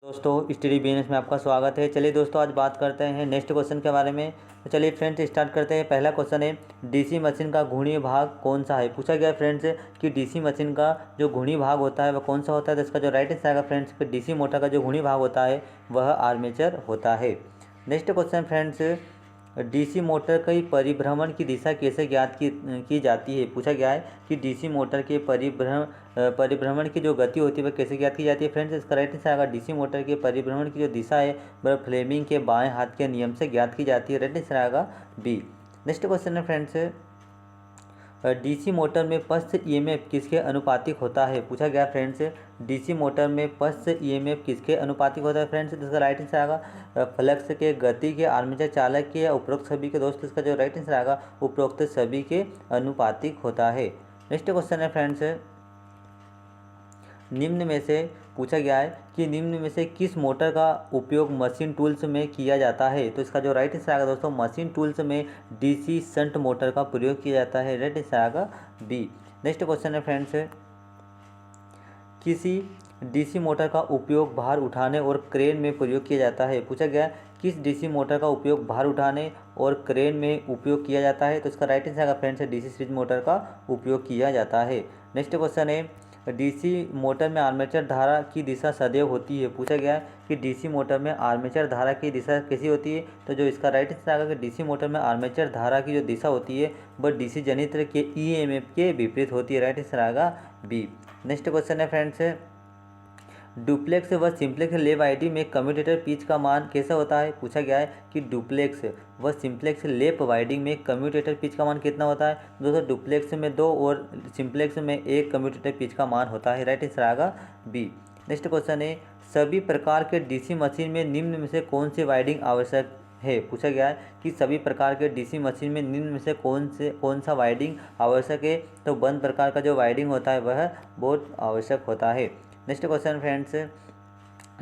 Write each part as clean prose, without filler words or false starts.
दोस्तों study business में आपका स्वागत है। चलिए दोस्तों आज बात करते हैं नेक्स्ट क्वेश्चन के बारे में। तो चलिए फ्रेंड्स स्टार्ट करते हैं। पहला क्वेश्चन है डीसी मशीन का घूर्णी भाग कौन सा है। पूछा गया फ्रेंड्स कि डीसी मशीन का जो घूर्णी भाग होता है वह कौन सा होता है। तो इसका जो राइट आंसर आएगा फ्रेंड्स कि डीसी मोटर का जो घूर्णी भाग होता है वह आर्मेचर होता है। Next question friends DC motor की परिभ्रमण की दिशा कैसे ज्ञात की जाती है। पूछा गया है कि डीसी मोटर के परिभ्रमण की जो गति होती है वह कैसे ज्ञात की जाती है। फ्रेंड्स इसका राइट आंसर आएगा डीसी मोटर के परिभ्रमण की जो दिशा है वह फ्लेमिंग के बाएं हाथ के नियम से ज्ञात की जाती है। राइट आंसर आएगा बी। नेक्स्ट क्वेश्चन है फ्रेंड्स डीसी मोटर में पल्स ईएमएफ किसके अनुपातिक होता है। पूछा गया फ्रेंड्स डीसी मोटर में पल्स ईएमएफ किसके अनुपातिक होता है। फ्रेंड्स इसका राइट आंसर आएगा फ्लक्स के, गति के, आर्मेचर चालक के या उपरोक्त सभी के। दोस्तों इसका जो राइट आंसर आएगा उपरोक्त सभी के अनुपातिक होता है। नेक्स्ट क्वेश्चन है फ्रेंड्स निम्न में से पूछा गया है कि निम्न में से किस मोटर का उपयोग मशीन टूल्स में किया जाता है। तो इसका जो राइट आंसर आएगा दोस्तों मशीन टूल्स में डीसी शंट मोटर का प्रयोग किया जाता है। राइट आंसर आएगा बी। नेक्स्ट क्वेश्चन है फ्रेंड्स किसी डीसी मोटर का उपयोग भार उठाने और क्रेन में प्रयोग किया जाता है। पूछा गया किस डीसी मोटर का उपयोग भार उठाने और क्रेन में उपयोग किया जाता है। तो इसका राइट आंसर आएगा फ्रेंड्स डीसी सीरीज मोटर का उपयोग किया जाता है। नेक्स्ट क्वेश्चन है डीसी मोटर में आर्मेचर धारा की दिशा सदैव होती है। पूछा गया है कि डीसी मोटर में आर्मेचर धारा की दिशा कैसी होती है। तो जो इसका राइट आंसर आएगा कि डीसी मोटर में आर्मेचर धारा की जो दिशा होती है वह डीसी जनित्र के ईएमएफ के विपरीत होती है। राइट आंसर आएगा बी। नेक्स्ट क्वेश्चन है फ्रेंड्स डुप्लेक्स व सिंप्लेक्स लेप वाइंडिंग में कम्यूटेटर पिच का मान कैसा होता है। पूछा गया है कि डुप्लेक्स व सिंप्लेक्स लेप वाइंडिंग में कम्यूटेटर पिच का मान कितना होता है। दोस्तों डुप्लेक्स में 2 और सिंप्लेक्स में 1 कम्यूटेटर पिच का मान होता है। राइट आंसर आएगा बी। नेक्स्ट क्वेश्चन है सभी प्रकार के डीसी मशीन में निम्न में से कौन सी वाइंडिंग आवश्यक है। पूछा गया है कि सभी प्रकार के डीसी मशीन में निम्न में से कौन सा वाइंडिंग आवश्यक है। तो बंद प्रकार का जो वाइंडिंग होता है वह बहुत आवश्यक होता है। नेक्स्ट क्वेश्चन फ्रेंड्स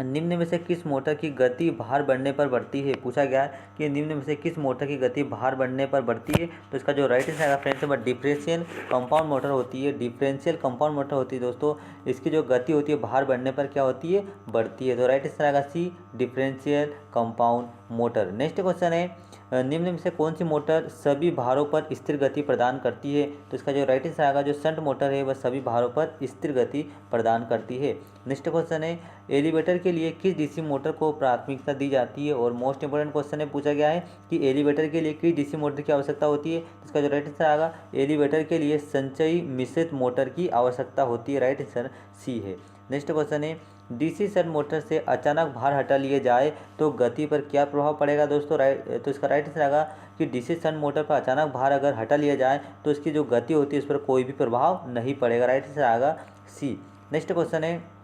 निम्न में से किस मोटर की गति भार बढ़ने पर बढ़ती है। पूछा गया है कि निम्न में से किस मोटर की गति भार बढ़ने पर बढ़ती है। तो इसका जो राइट आंसर आएगा फ्रेंड्स वह डिफरेंशियल कंपाउंड मोटर होती है। डिफरेंशियल कंपाउंड मोटर होती है दोस्तों, इसकी जो गति होती है भार बढ़ने पर क्या होती है, बढ़ती है। तो राइट आंसर आएगा C differential compound motor. Next question है निम्न में से कौन सी मोटर सभी भारों पर स्थिर गति प्रदान करती है। तो इसका जो राइट आंसर आएगा जो शंट मोटर है वह सभी भारों पर स्थिर गति प्रदान करती है। नेक्स्ट क्वेश्चन है एलिवेटर के लिए किस डीसी मोटर को प्राथमिकता दी जाती है। और मोस्ट इंपोर्टेंट क्वेश्चन है पूछा गया है कि एलिवेटर के लिए किस डीसी मोटर की आवश्यकता होती है। तो इसका जो राइट आंसर आएगा एलिवेटर के लिए संचयी मिश्रित मोटर की आवश्यकता होती है। राइट आंसर सी है। नेक्स्ट क्वेश्चन है डीसी शंट मोटर से अचानक भार हटा लिए जाए तो गति पर क्या प्रभाव पड़ेगा। दोस्तों तो इसका राइट आंसर आएगा कि डीसी शंट मोटर पर अचानक भार अगर हटा लिया जाए तो इसकी जो गति होती है इस पर कोई भी प्रभाव नहीं पड़ेगा। राइट आंसर आएगा सी। नेक्स्ट क्वेश्चन है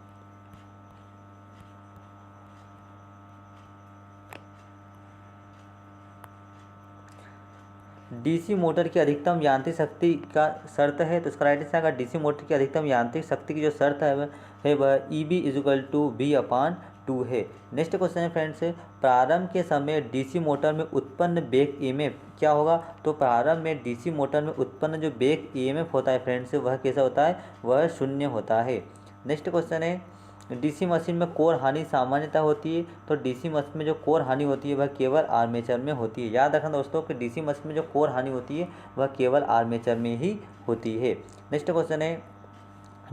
डीसी मोटर की अधिकतम यांत्रिक शक्ति का शर्त है। तो इसका राइट आंसर आएगा डीसी मोटर की अधिकतम यांत्रिक शक्ति की जो शर्त है वह EB=V/2 है। नेक्स्ट क्वेश्चन है फ्रेंड्स प्रारंभ के समय डीसी मोटर में उत्पन्न बैक ईएमएफ क्या होगा। तो प्रारंभ में डीसी मोटर में उत्पन्न जो बैक ईएमएफ होता है फ्रेंड्स वह कैसा होता है, वह 0 होता है। नेक्स्ट क्वेश्चन है डीसी मशीन में कोर हानि सामान्यतः होती है। तो डीसी मशीन में जो कोर हानि होती है वह केवल आर्मेचर में होती है। याद रखना दोस्तों कि डीसी मशीन में जो कोर हानि होती है वह केवल आर्मेचर में ही होती है। नेक्स्ट क्वेश्चन है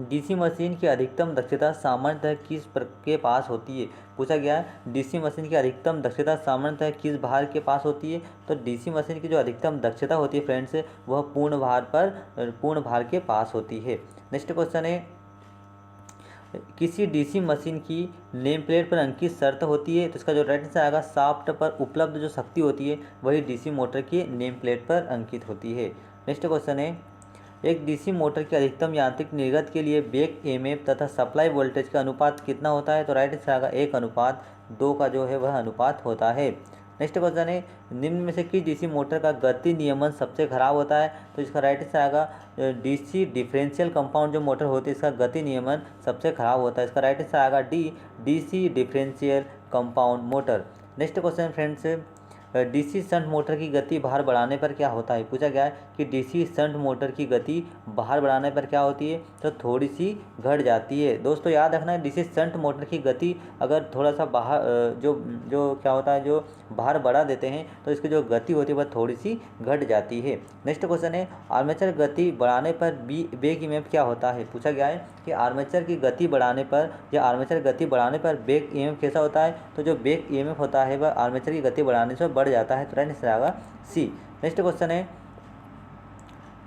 डीसी मशीन की अधिकतम दक्षता सामान्यतः किस के पास होती है। पूछा गया है डीसी मशीन की अधिकतम दक्षता सामान्यतः किस भार के पास होती है। तो डीसी मशीन की जो अधिकतम दक्षता होती है फ्रेंड्स वह पूर्ण भार के पास होती है। नेक्स्ट क्वेश्चन है किसी डीसी मशीन की नेम प्लेट पर अंकित शर्त होती है। तो इसका जो राइट आंसर आएगा शाफ्ट पर उपलब्ध जो शक्ति होती है वही डीसी मोटर की नेम प्लेट पर अंकित होती है। नेक्स्ट क्वेश्चन है एक डीसी मोटर की अधिकतम यांत्रिक निर्गत के लिए बैक ईएमएफ तथा सप्लाई वोल्टेज का अनुपात कितना होता है। तो राइट आंसर आएगा 1:2 का जो है वह अनुपात होता है। नेक्स्ट क्वेश्चन है निम्न में से किस डीसी मोटर का गति नियमन सबसे खराब होता है। तो इसका राइट आंसर आएगा डीसी डिफरेंशियल कंपाउंड जो मोटर होती है इसका गति नियमन सबसे खराब होता है। इसका राइट आंसर आएगा D DC differential compound motor. Next question friends DC shunt motor की गति भार बढ़ाने पर क्या होता है। पूछा गया है कि डीसी शंट मोटर की गति भार बढ़ाने पर क्या होती है, तो थोड़ी सी घट जाती है। दोस्तों याद रखना है, डीसी शंट मोटर की गति अगर थोड़ा सा बाहर जो जो क्या होता है, जो भार बढ़ा देते हैं तो इसकी जो गति होती है वह थोड़ी सी घट जाती है। नेक्स्ट क्वेश्चन है, आर्मेचर गति बढ़ाने पर बैक ईएमएफ क्या होता है। पूछा गया है कि आर्मेचर की गति बढ़ाने पर या आर्मेचर गति बढ़ाने पर बैक ईएमएफ कैसा होता है, तो जो बैक ईएमएफ होता है वह आर्मेचर की गति बढ़ाने से बढ़ जाता है। तो राइट आंसर आएगा सी। नेक्स्ट क्वेश्चन है,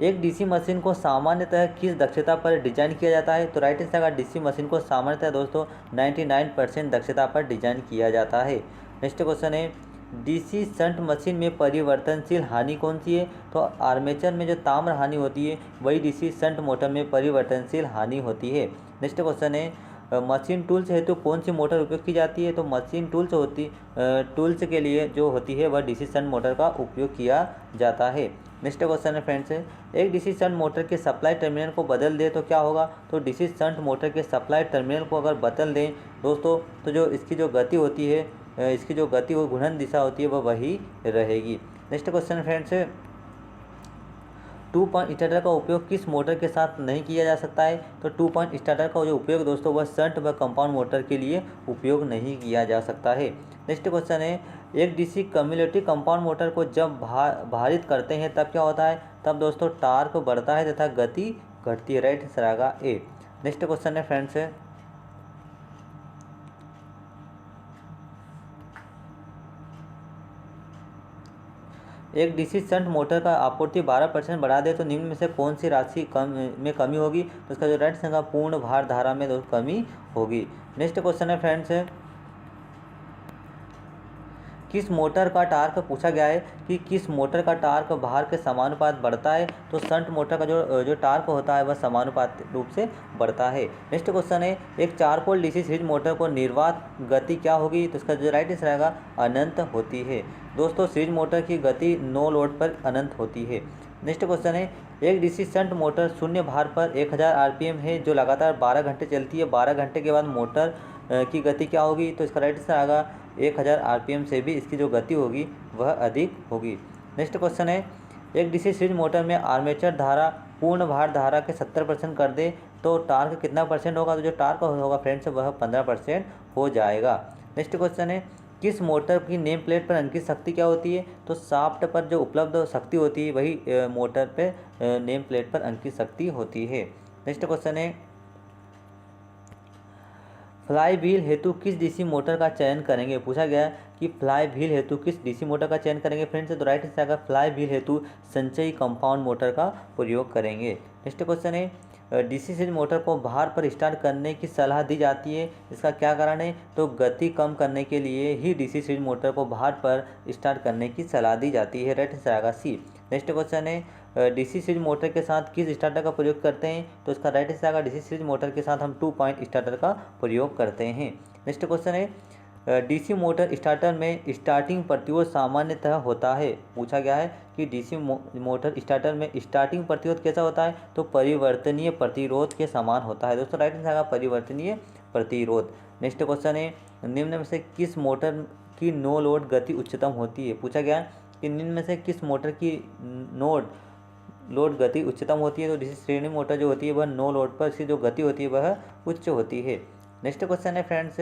एक डीसी मशीन को सामान्यतः किस दक्षता पर डिजाइन किया जाता है। तो राइट आंसर आएगा डीसी मशीन को सामान्यतः दोस्तों 99% दक्षता पर डिजाइन किया जाता है। नेक्स्ट क्वेश्चन है, डीसी शंट मशीन में परिवर्तनशील हानि कौन सी है। तो आर्मेचर में जो ताम्र हानि होती है वही डीसी शंट मोटर में परिवर्तनशील हानि होती है। नेक्स्ट क्वेश्चन है, मशीन टूल्स हेतु कौन सी मोटर उपयोग की जाती है। तो मशीन टूल्स के लिए जो होती है वह डीसी शंट मोटर का उपयोग किया जाता है। नेक्स्ट क्वेश्चन है फ्रेंड्स, एक डीसी शंट मोटर के सप्लाई टर्मिनल को बदल दे तो क्या होगा। तो डीसी शंट मोटर के सप्लाई टर्मिनल को अगर बदल दें दोस्तों तो जो इसकी जो गति होती है, इसकी जो गति वो घूर्णन दिशा होती है वह वही रहेगी। Next question friends, 2 point starter का उपयोग किस मोटर के साथ नहीं किया जा सकता है। तो 2 पॉइंट स्टार्टर का जो उपयोग दोस्तों वह शंट व कंपाउंड मोटर के लिए उपयोग नहीं किया जा सकता है। नेक्स्ट क्वेश्चन है, एक डीसी कम्युलेटिव कंपाउंड मोटर को जब भारित करते हैं तब क्या होता है, तब दोस्तों टार्क बढ़ता है तथा गति घटती है। राइट आंसर आएगा ए। नेक्स्ट क्वेश्चन है फ्रेंड्स, एक डीसी शंट मोटर का आपूर्ति 12% बढ़ा दे तो निम्न में से कौन सी राशि कमी होगी। तो इसका जो राइट आंसर पूर्ण भार धारा में कमी होगी। नेक्स्ट क्वेश्चन है फ्रेंड्स, किस मोटर का टार्क पूछा गया है कि किस मोटर का टार्क भार के समानुपात बढ़ता है। तो शंट मोटर का जो टार्क होता है वह समानुपात रूप से बढ़ता है। नेक्स्ट क्वेश्चन है, एक 4 पोल डीसी सीरीज मोटर को निर्वात गति क्या होगी। तो इसका जो राइट आंसर रहेगा अनंत होती है। दोस्तों सीरीज मोटर की गति नो लोड पर अनंत होती है। नेक्स्ट क्वेश्चन है, एक डीसी शंट मोटर शून्य भार पर 1000 आरपीएम है जो लगातार 12 घंटे चलती है। 12 घंटे के बाद मोटर की गति क्या होगी। तो इसका राइट आंसर आएगा 1000 आरपीएम से भी इसकी जो गति होगी वह अधिक होगी। नेक्स्ट क्वेश्चन है, एक डीसी सीरीज मोटर में आर्मेचर धारा पूर्ण भार धारा के 70% कर दे तो टार्क कितना परसेंट होगा। तो जो टार्क होगा फ्रेंड्स वह 15% हो जाएगा। नेक्स्ट क्वेश्चन है, किस मोटर की नेम प्लेट पर अंकित शक्ति क्या होती है। तो शाफ्ट पर जो उपलब्ध शक्ति होती है वही मोटर पे नेम प्लेट पर अंकित शक्ति होती है। नेक्स्ट क्वेश्चन है, फ्लाई व्हील हेतु किस डीसी मोटर का चयन करेंगे। पूछा गया है कि फ्लाई व्हील हेतु किस डीसी मोटर का चयन करेंगे फ्रेंड्स। तो राइट आंसर आएगा फ्लाई व्हील हेतु संचयी कंपाउंड मोटर का प्रयोग करेंगे। नेक्स्ट क्वेश्चन है, डीसी सीरीज मोटर को भार पर स्टार्ट करने की सलाह दी जाती है, इसका क्या कारण है। तो गति कम करने के लिए ही डीसी सीरीज मोटर को भार पर स्टार्ट करने की सलाह दी जाती है। राइट आंसर आएगा सी। नेक्स्ट क्वेश्चन है, डीसी सीरीज मोटर के साथ किस स्टार्टर का प्रयोग करते हैं। तो इसका राइट आंसर आएगा डीसी सीरीज मोटर के साथ हम 2 पॉइंट स्टार्टर का प्रयोग करते हैं। नेक्स्ट क्वेश्चन है, डीसी मोटर स्टार्टर में स्टार्टिंग प्रतिरोध सामान्यतः होता है। पूछा गया है कि डीसी मोटर स्टार्टर में स्टार्टिंग प्रतिरोध कैसा होता है। तो परिवर्तनीय प्रतिरोध के समान होता है। दोस्तों राइट आंसर आएगा परिवर्तनीय प्रतिरोध। नेक्स्ट क्वेश्चन है, निम्न में से किस मोटर की नो लोड गति उच्चतम होती है। पूछा गया है कि निम्न में से किस मोटर की लोड गति उच्चतम होती है। तो डीसी श्रेणी मोटर जो होती है वह नो लोड पर इसकी जो गति होती है वह उच्च होती है। नेक्स्ट क्वेश्चन है फ्रेंड्स,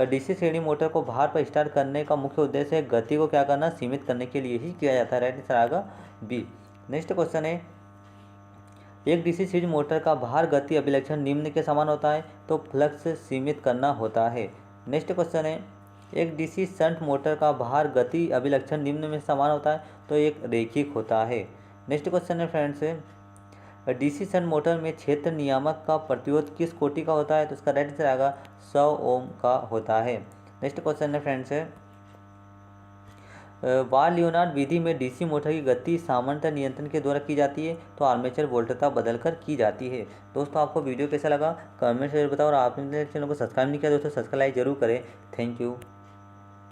डीसी श्रेणी मोटर को भार पर स्टार्ट करने का मुख्य उद्देश्य है गति को क्या करना, सीमित करने के लिए ही किया जाता है। राइट आंसर आएगा बी। नेक्स्ट क्वेश्चन है, एक डीसी सीरीज मोटर का भार गति अभिलक्षण निम्न के समान होता है। तो फ्लक्स सीमित करना होता है। नेक्स्ट क्वेश्चन है, एक डीसी शंट मोटर का भार गति अभिलक्षण निम्न में समान होता है। तो एक रेखिक होता है। नेक्स्ट क्वेश्चन है फ्रेंड्स, डीसी शंट मोटर में क्षेत्र नियामक का प्रतिरोध किस कोटि का होता है। तो इसका राइट आंसर आएगा 100 ओम का होता है। नेक्स्ट क्वेश्चन है फ्रेंड्स, बार लियोनार्ड विधि में डीसी मोटर की गति सामान्यतः नियंत्रण के द्वारा की जाती है। तो आर्मेचर वोल्टता बदलकर की जाती है। दोस्तों आपको वीडियो कैसा लगा कमेंट से बताओ और आपने चैनल को सब्सक्राइब नहीं किया दोस्तों सब्सक्राइब जरूर करें। Thank you.